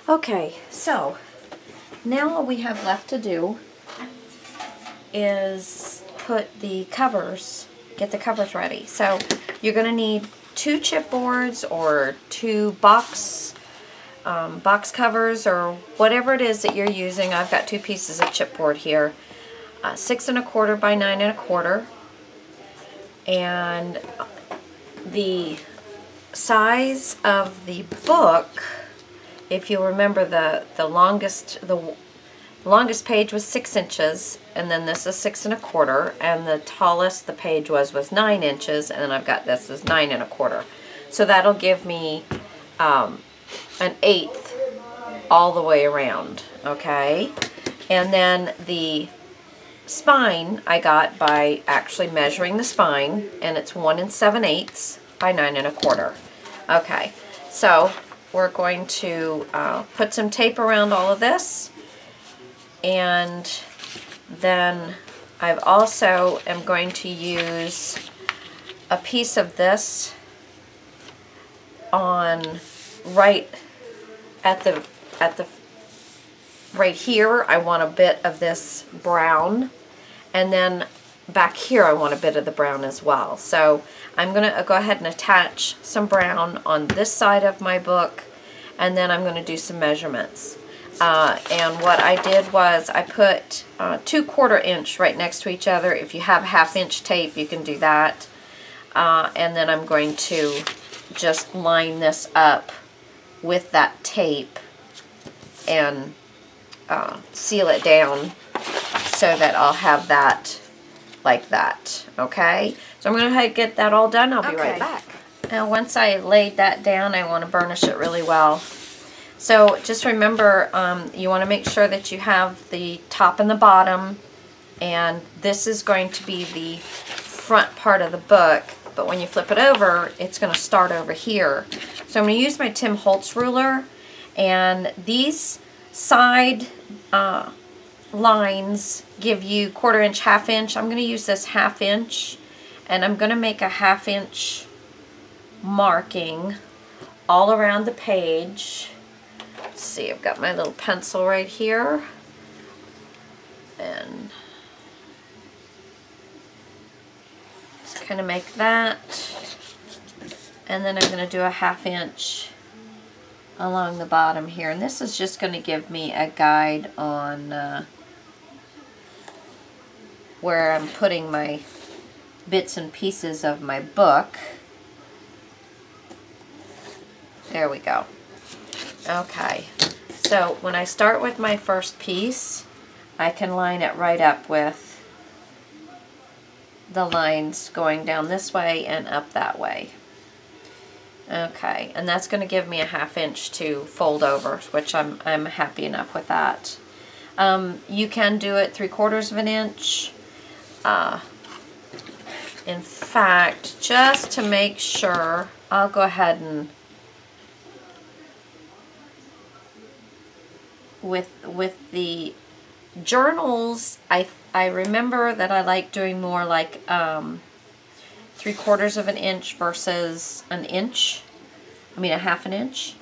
Okay, so now all we have left to do is put the covers, get the covers ready. So you're going to need 2 chipboards or 2 box covers or whatever it is that you're using. I've got 2 pieces of chipboard here, 6 1/4 by 9 1/4, and the size of the book, if you remember, the longest longest page was 6 inches, and then this is 6 1/4, and the tallest the page was 9 inches, and then I've got this is 9 1/4. So that'll give me an 1/8 all the way around, okay? And then the spine I got by actually measuring the spine, and it's 1 7/8 by 9 1/4. Okay, so we're going to put some tape around all of this, and then I've also am going to use a piece of this on right at the right here. I want a bit of this brown, and then back here I want a bit of the brown as well. So I'm going to go ahead and attach some brown on this side of my book, and then I'm going to do some measurements. And what I did was I put 2 1/4 inch right next to each other. If you have 1/2 inch tape, you can do that. And then I'm going to just line this up with that tape and seal it down so that I'll have that like that. Okay, so I'm going to get that all done. I'll be right back. Now once I laid that down, I want to burnish it really well. So just remember, you want to make sure that you have the top and the bottom, and this is going to be the front part of the book, but when you flip it over, it's going to start over here. So I'm going to use my Tim Holtz ruler, and these side lines give you 1/4 inch, 1/2 inch. I'm going to use this 1/2 inch, and I'm going to make a 1/2 inch marking all around the page. Let's see, I've got my little pencil right here, and just kind of make that, and then I'm going to do a 1/2 inch along the bottom here, and this is just going to give me a guide on where I'm putting my bits and pieces of my book. There we go. Okay, so when I start with my first piece, I can line it right up with the lines going down this way and up that way. Okay, and that's going to give me a 1/2 inch to fold over, which I'm happy enough with that. You can do it 3/4 of an inch. In fact, just to make sure, I'll go ahead and with the journals, I remember that I like doing more like 3/4 of an inch versus an inch. I mean a 1/2 inch,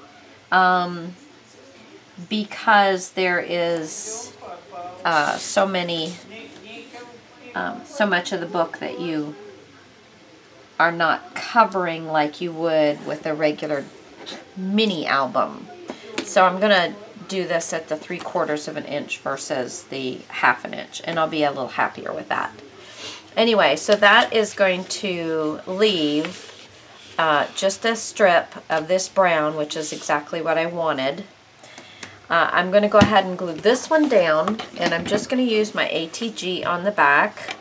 because there is so much of the book that you are not covering like you would with a regular mini album. So I'm gonna do this at the 3/4 of an inch versus the 1/2 inch, and I'll be a little happier with that. Anyway, so that is going to leave just a strip of this brown, which is exactly what I wanted. I'm going to go ahead and glue this one down, and I'm just going to use my ATG on the back.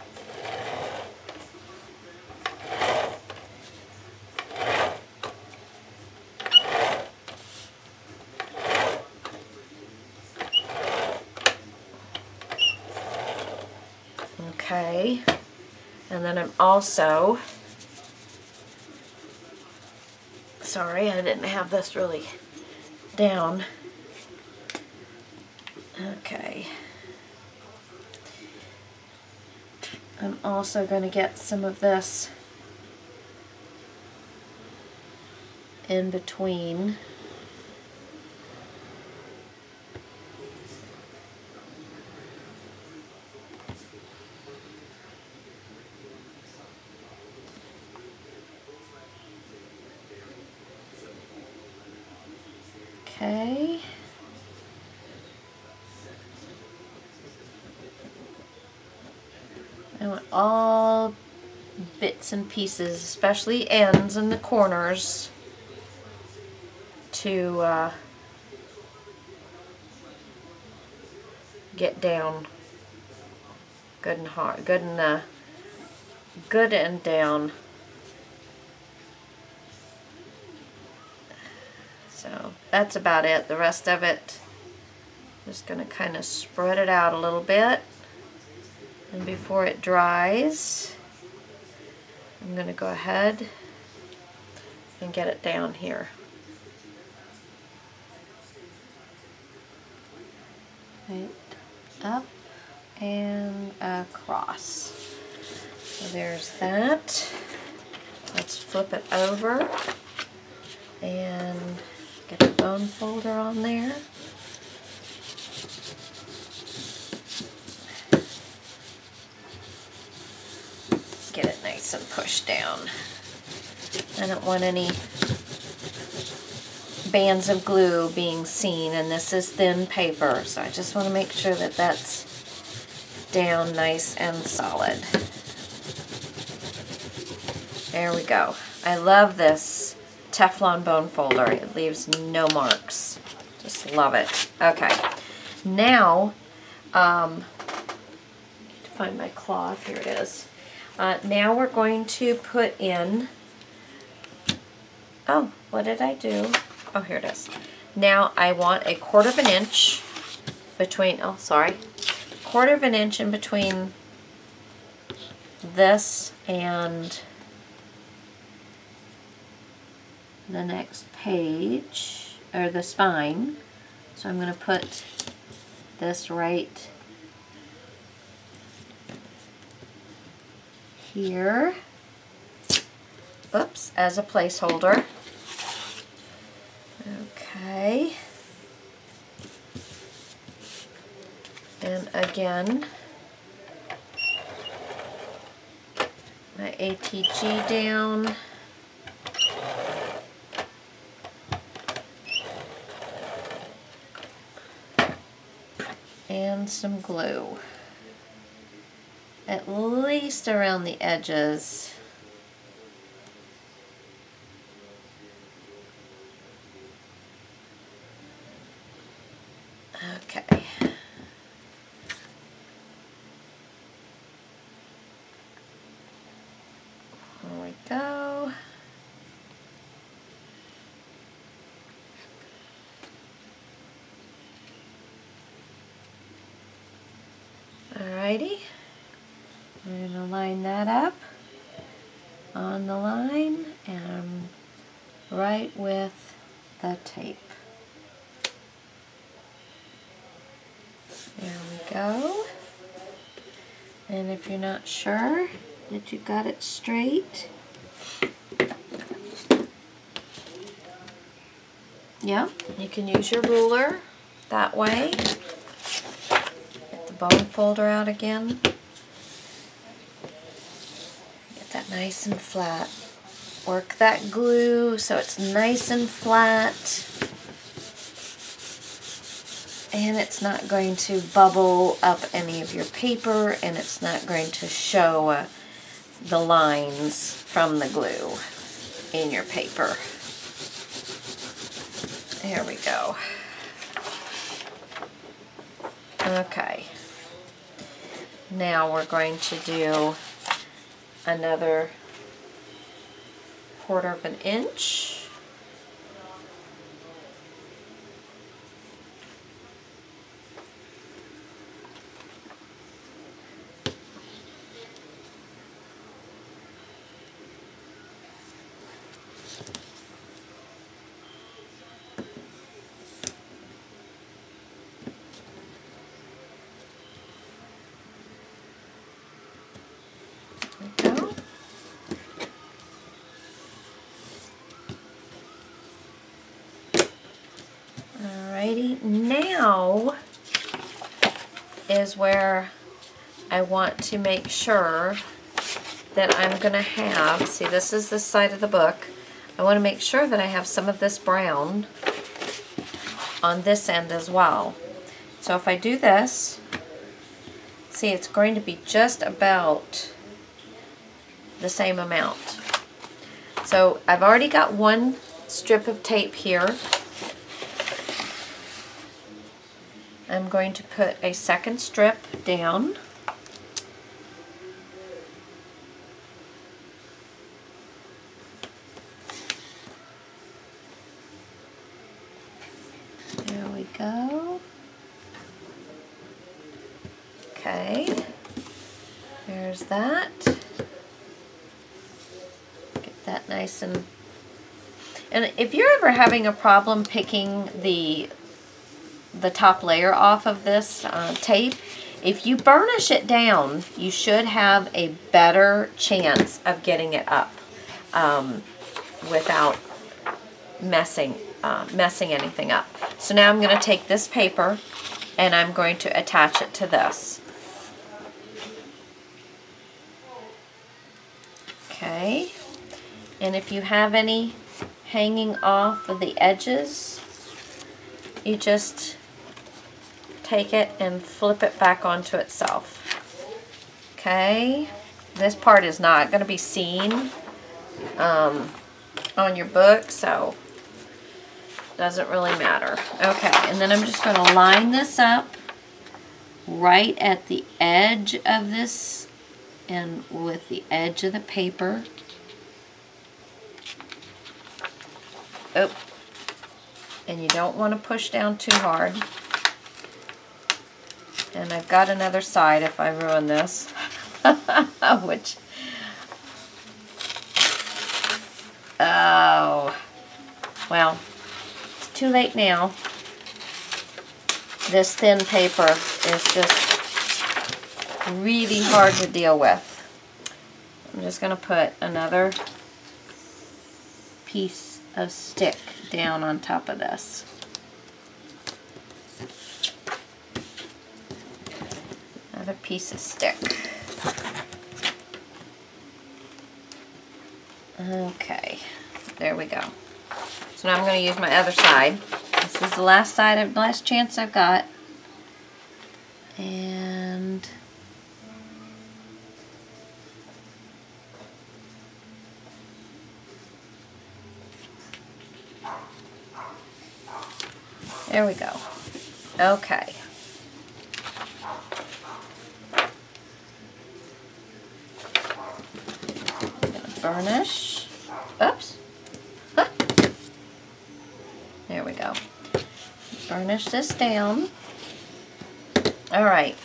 Okay, and then I'm also, sorry, I didn't have this really down. Okay, I'm also going to get some of this in between Okay. I want all bits and pieces, especially ends and the corners, to get down good and hard, good and down. So that's about it. The rest of it, just going to kind of spread it out a little bit. And before it dries, I'm going to go ahead and get it down here. Right up and across. So there's that. Let's flip it over and get the bone folder on there. Get it nice and pushed down. I don't want any bands of glue being seen, and this is thin paper, so I just want to make sure that that's down nice and solid. There we go. I love this Teflon bone folder. It leaves no marks. Just love it. Okay, now need to find my cloth. Here it is. Now we're going to put in, oh, what did I do? Oh, here it is. Now I want a 1/4 of an inch between, oh, sorry, 1/4 of an inch in between this and the next page, or the spine. So I'm going to put this right here, oops, as a placeholder. Okay, and again, my ATG down, and some glue, at least around the edges. Okay. There we go. Alrighty. We're going to line that up on the line and right with the tape. There we go. And if you're not sure that you got it straight, yeah, you can use your ruler that way. Get the bone folder out again. Get that nice and flat. Work that glue so it's nice and flat. And it's not going to bubble up any of your paper, and it's not going to show the lines from the glue in your paper. There we go. Okay. Now we're going to do another 1/4 of an inch. Alrighty, now is where I want to make sure that I'm going to have, see, this is the side of the book, I want to make sure that I have some of this brown on this end as well. So if I do this, see, it's going to be just about the same amount. So I've already got one strip of tape here. I'm going to put a second strip down. There we go. Okay, there's that. Get that nice and if you're ever having a problem picking the top layer off of this tape, if you burnish it down, you should have a better chance of getting it up without messing anything up. So now I'm going to take this paper and I'm going to attach it to this. Okay, and if you have any hanging off of the edges, you just take it and flip it back onto itself. Okay, this part is not going to be seen on your book, so it doesn't really matter. Okay, and then I'm just going to line this up right at the edge of this and with the edge of the paper. Oh, and you don't want to push down too hard. And I've got another side if I ruin this, which, oh, well, it's too late now. This thin paper is just really hard to deal with. I'm just going to put another piece of stick down on top of this. Another piece of stick. Okay, there we go. So now I'm going to use my other side. This is the last chance I've got. And there we go. Okay. I'm going to burnish. Oops. Huh. There we go. Burnish this down. Alright.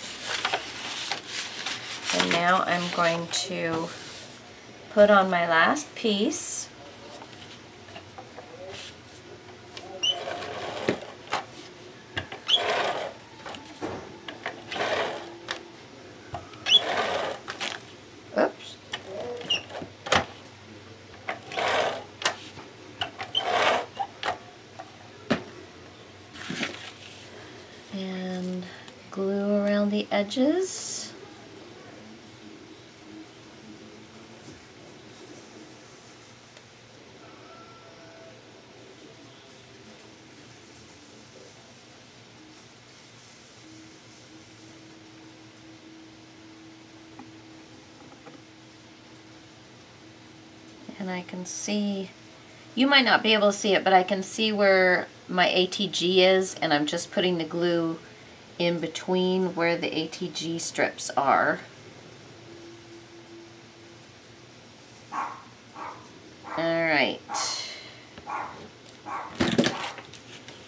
And now I'm going to put on my last piece. Oops. And glue around the edges. And I can see, you might not be able to see it, but I can see where my ATG is, and I'm just putting the glue in between where the ATG strips are. Alright.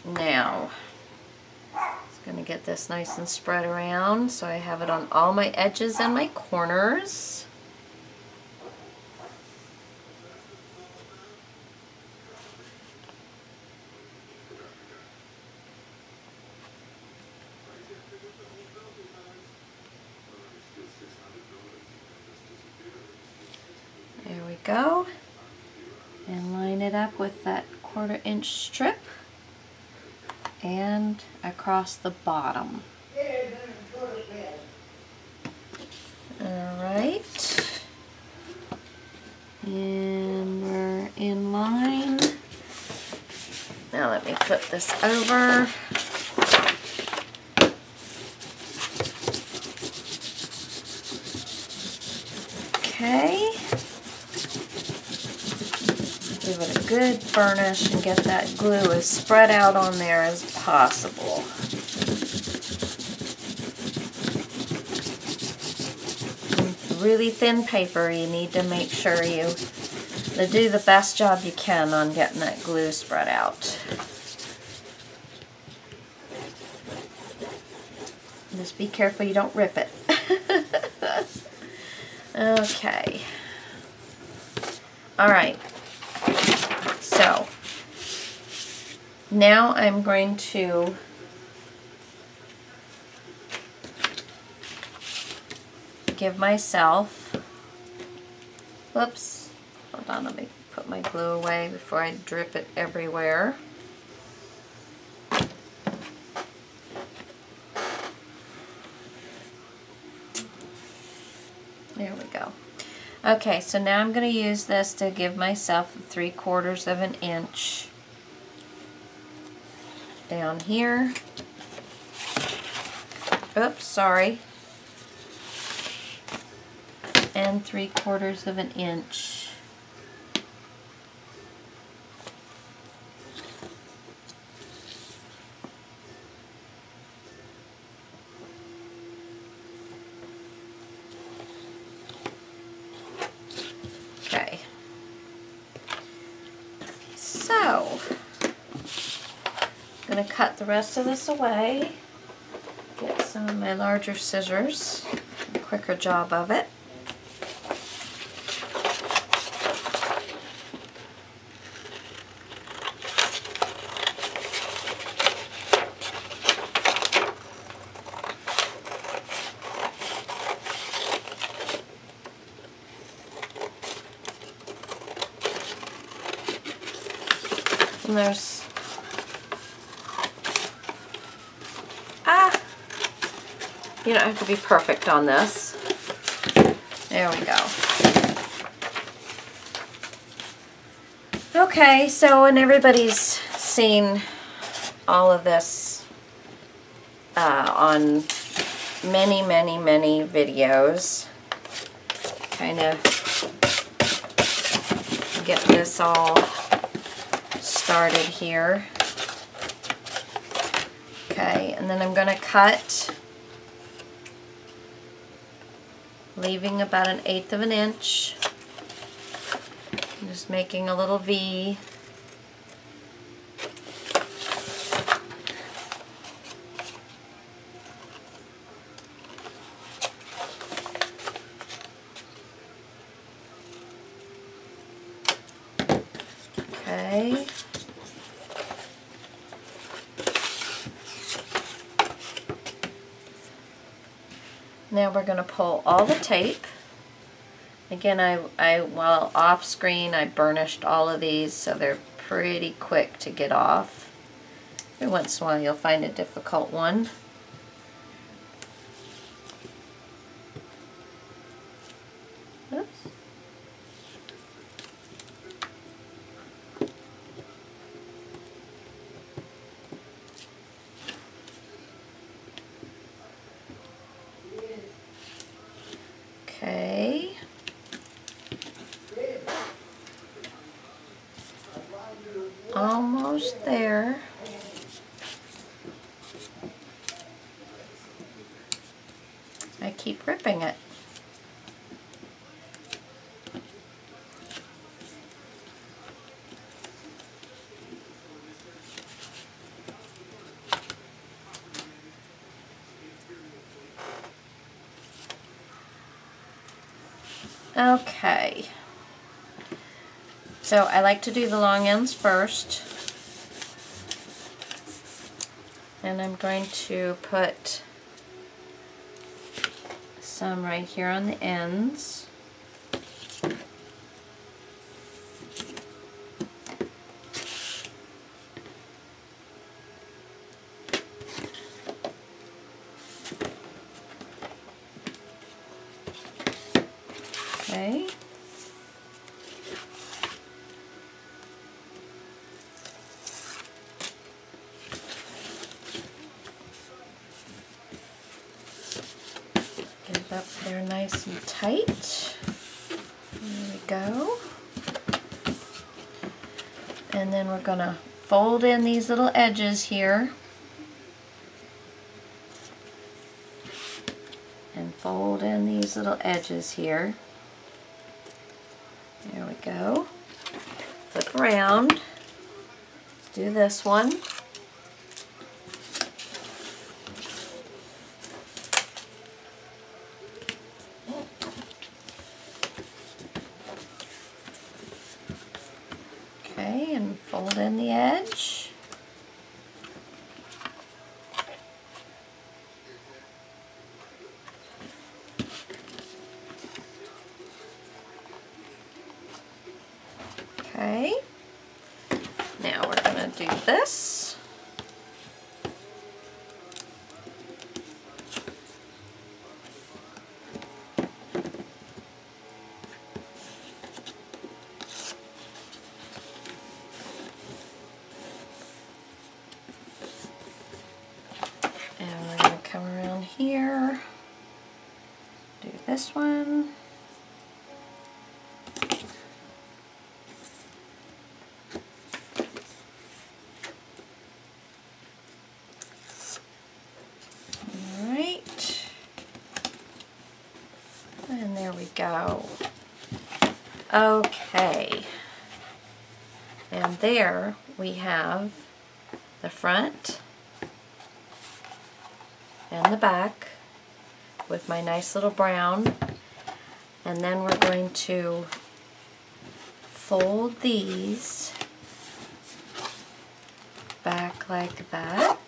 Now, just going to get this nice and spread around so I have it on all my edges and my corners. There we go, and line it up with that 1/4 inch strip and across the bottom. Alright, and we're in line. Now let me flip this over. Okay. Give it a good burnish and get that glue as spread out on there as possible. With really thin paper, you need to make sure you do the best job you can on getting that glue spread out. Just be careful you don't rip it. Okay. Alright. So, now I'm going to give myself, whoops, hold on, let me put my glue away before I drip it everywhere. There we go. Okay, so now I'm going to use this to give myself 3/4 of an inch down here. Oops, sorry. And 3/4 of an inch okay. So, I'm going to cut the rest of this away. Get some of my larger scissors. A quicker job of it. And there's, you don't have to be perfect on this. There we go. Okay, so and everybody's seen all of this on many videos. Kind of get this all started here. Okay, and then I'm going to cut, leaving about 1/8 of an inch. I'm just making a little V. Okay. Now we're going to pull all the tape. Again, while off screen, I burnished all of these so they're pretty quick to get off. Every once in a while you'll find a difficult one. Oops. Okay. Almost there. I keep ripping it. Okay, so I like to do the long ends first, and I'm going to put some right here on the ends. Okay. nice and tight. There we go. And then we're going to fold in these little edges here. And fold in these little edges here. There we go. Flip around. Let's do this one. Okay, and fold in the edge. Okay, now we're going to do this. And we're going to come around here, do this one. And there we go. Okay. And there we have the front and the back with my nice little brown. And then we're going to fold these back like that.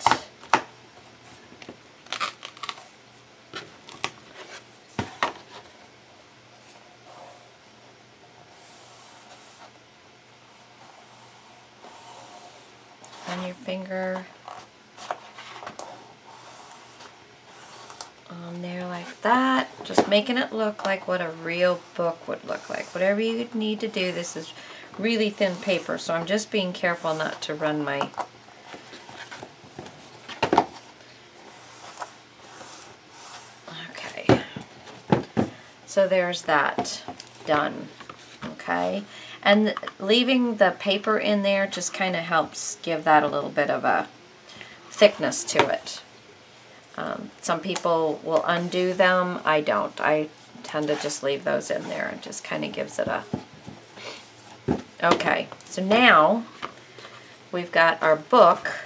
On your finger on there like that, just making it look like what a real book would look like. Whatever you need to do, this is really thin paper, so I'm just being careful not to run my okay. So there's that done. Okay. And leaving the paper in there just kind of helps give that a little bit of a thickness to it. Some people will undo them. I don't. I tend to just leave those in there. It just kind of gives it a... Okay, so now we've got our book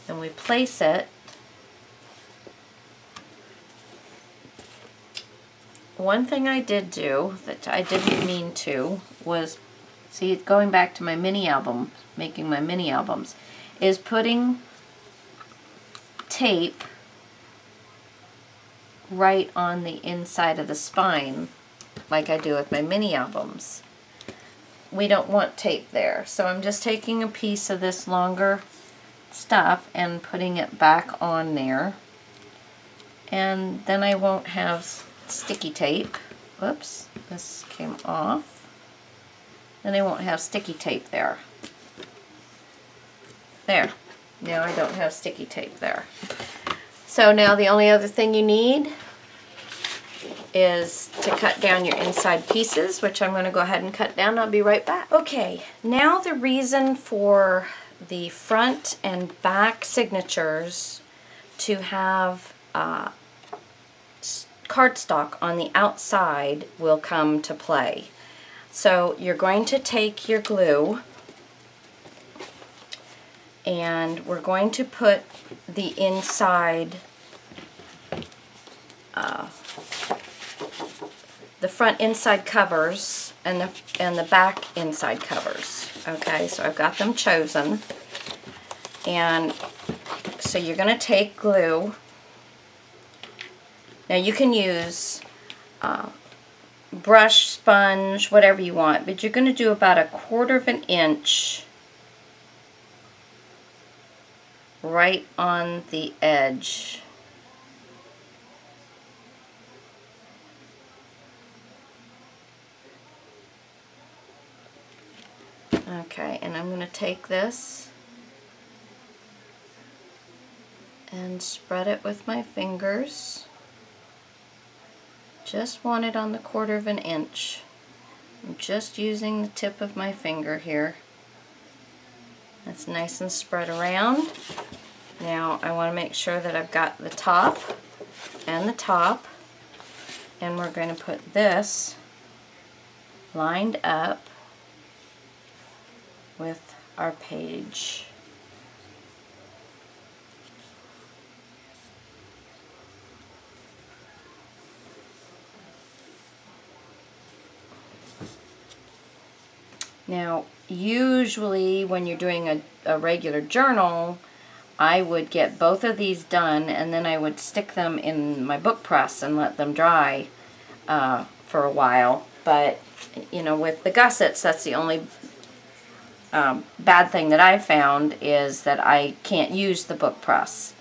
and we place it one thing I did do that I didn't mean to was, see, going back to my mini album, making my mini albums, is putting tape right on the inside of the spine like I do with my mini albums. We don't want tape there, so I'm just taking a piece of this longer stuff and putting it back on there, and then I won't have sticky tape. Whoops, this came off. Then I won't have sticky tape there. There. Now I don't have sticky tape there. So now the only other thing you need is to cut down your inside pieces, which I'm going to go ahead and cut down. I'll be right back. Okay, now the reason for the front and back signatures to have cardstock on the outside will come to play. So you're going to take your glue and we're going to put the inside, the front inside covers and the back inside covers. Okay, so I've got them chosen, and so you're going to take glue. Now you can use brush, sponge, whatever you want, but you're going to do about 1/4 of an inch right on the edge. Okay, and I'm going to take this and spread it with my fingers. Just want it on the 1/4 of an inch. I'm just using the tip of my finger here. That's nice and spread around. Now I want to make sure that I've got the top and the top, and we're going to put this lined up with our page. Now, usually when you're doing a regular journal, I would get both of these done and then I would stick them in my book press and let them dry for a while. But, you know, with the gussets, that's the only bad thing that I found, is that I can't use the book press.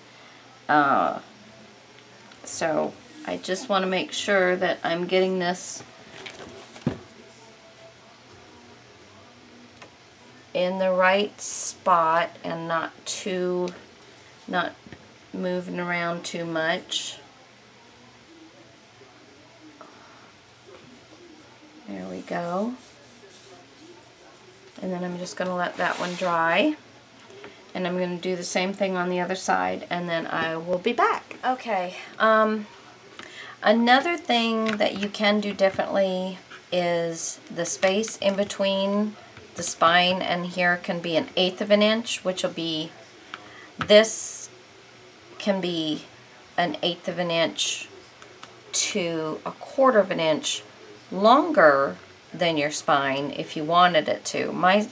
So I just want to make sure that I'm getting this in the right spot and not moving around too much. There we go. And then I'm just going to let that one dry. And I'm going to do the same thing on the other side, and then I will be back. Okay. Another thing that you can do differently is the space in between the spine and here can be 1/8 of an inch, which will be, this can be 1/8 of an inch to 1/4 of an inch longer than your spine if you wanted it to. My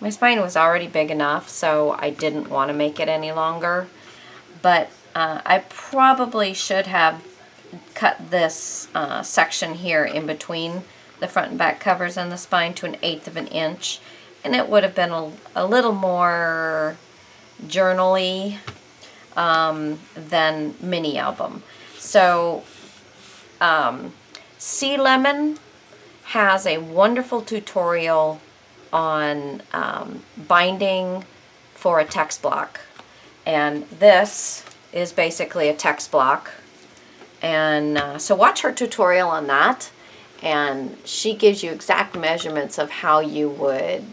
spine was already big enough, so I didn't want to make it any longer, but I probably should have cut this section here in between the front and back covers and the spine to 1/8 of an inch, and it would have been a little more journal-y than mini album. So Sea Lemon has a wonderful tutorial on binding for a text block, and this is basically a text block, and so watch her tutorial on that, and she gives you exact measurements of how you would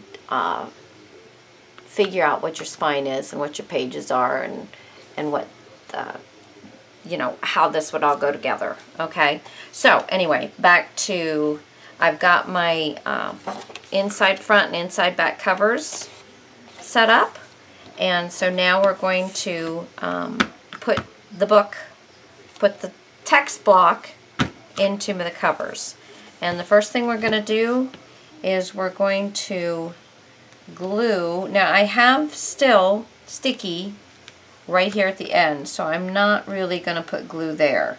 figure out what your spine is and what your pages are, and what you know, how this would all go together. Okay, so anyway, back to, I've got my inside front and inside back covers set up, and so now we're going to put the text block into the covers. And the first thing we're going to do is we're going to glue. Now I have still sticky right here at the end, so I'm not really going to put glue there.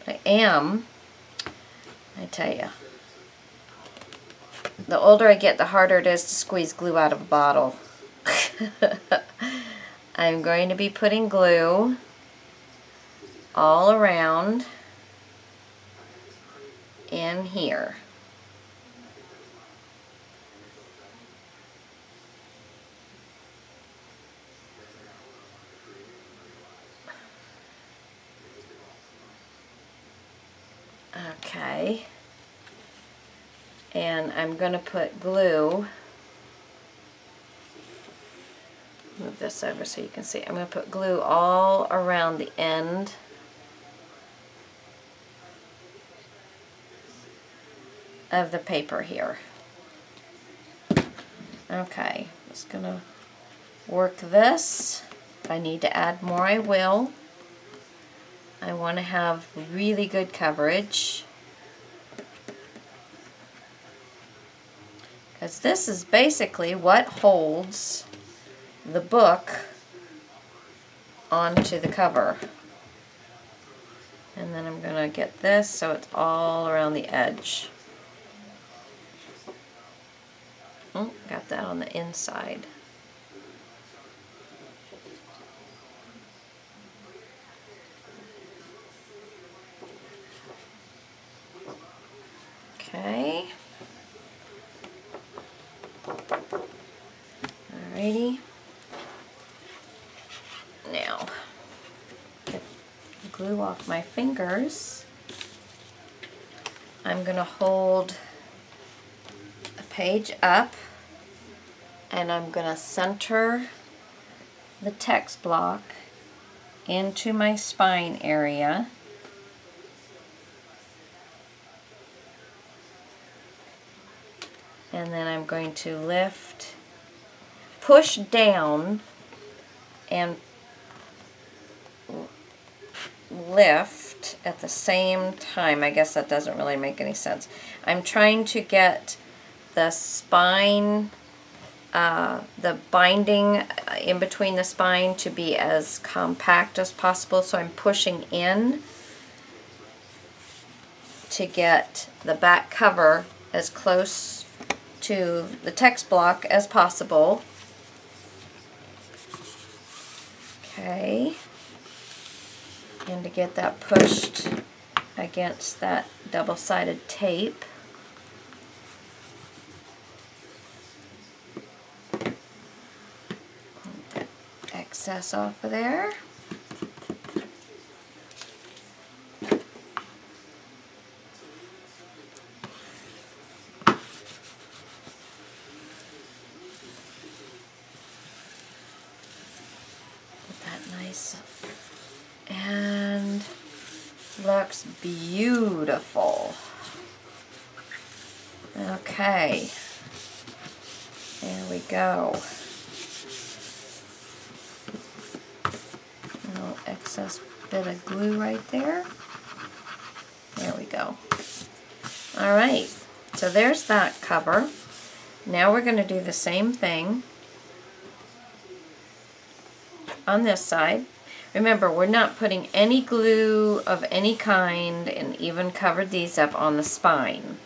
But I am, I tell you, the older I get, the harder it is to squeeze glue out of a bottle. I'm going to be putting glue all around in here. Okay. And I'm going to put glue, move this over so you can see, I'm going to put glue all around the end of the paper here. Okay, just going to work this. If I need to add more, I will. I want to have really good coverage, because this is basically what holds the book onto the cover. And then I'm going to get this so it's all around the edge. Oh, got that on the inside. Okay. Alrighty. Now, get the glue off my fingers. I'm going to hold a page up and I'm going to center the text block into my spine area. And then I'm going to push down and lift at the same time. I guess that doesn't really make any sense. I'm trying to get the spine, the binding in between the spine to be as compact as possible, so I'm pushing in to get the back cover as close to the text block as possible. Okay. And to get that pushed against that double-sided tape. Get excess off of there. And looks beautiful. Okay, there we go. A little excess bit of glue right there. There we go. All right, so there's that cover. Now we're going to do the same thing on this side. Remember, we're not putting any glue of any kind, and even covered these up on the spine.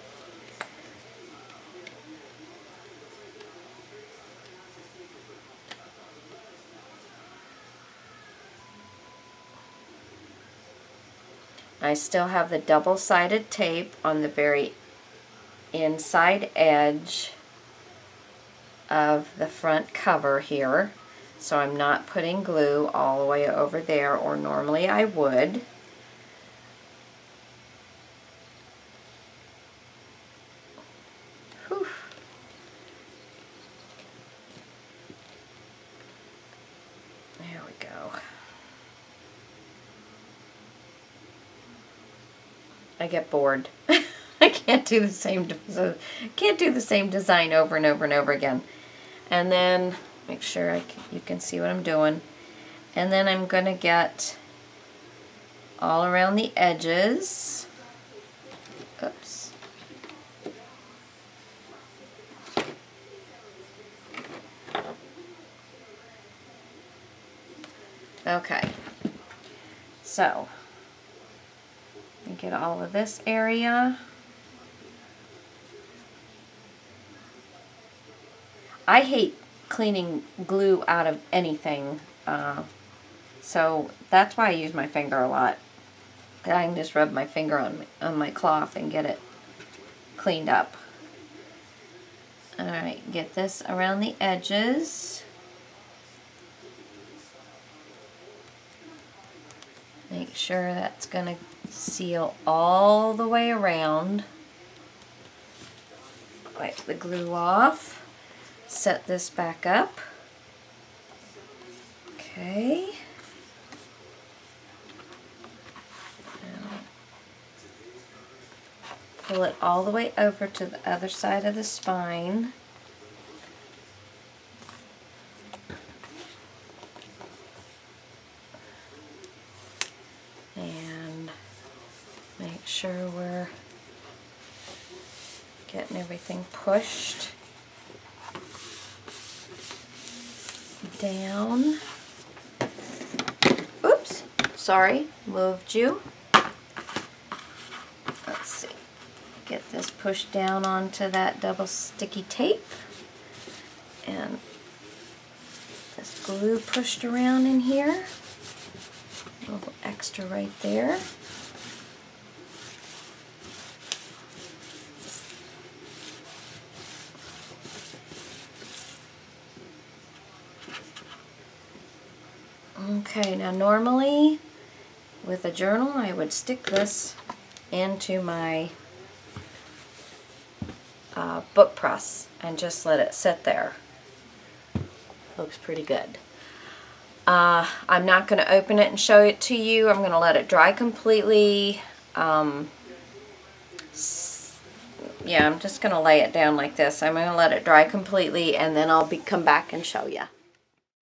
I still have the double-sided tape on the very inside edge of the front cover here. So I'm not putting glue all the way over there, or normally I would. Whew. There we go. I get bored. I can't do the same design over and over and over again. And then make sure you can see what I'm doing. And then I'm going to get all around the edges. Oops. Okay. So, get all of this area. I hate cleaning glue out of anything, so that's why I use my finger a lot. I can just rub my finger on my cloth and get it cleaned up. Alright, get this around the edges. Make sure that's going to seal all the way around. Wipe the glue off. Set this back up. Okay. Now, pull it all the way over to the other side of the spine. And make sure we're getting everything pushed down. Oops, sorry, moved you. Let's see. Get this pushed down onto that double sticky tape. And this glue pushed around in here. A little extra right there. Okay, now normally with a journal I would stick this into my book press and just let it sit there. Looks pretty good. I'm not going to open it and show it to you. I'm going to let it dry completely. Yeah, I'm just going to lay it down like this. I'm going to let it dry completely and then I'll come back and show you.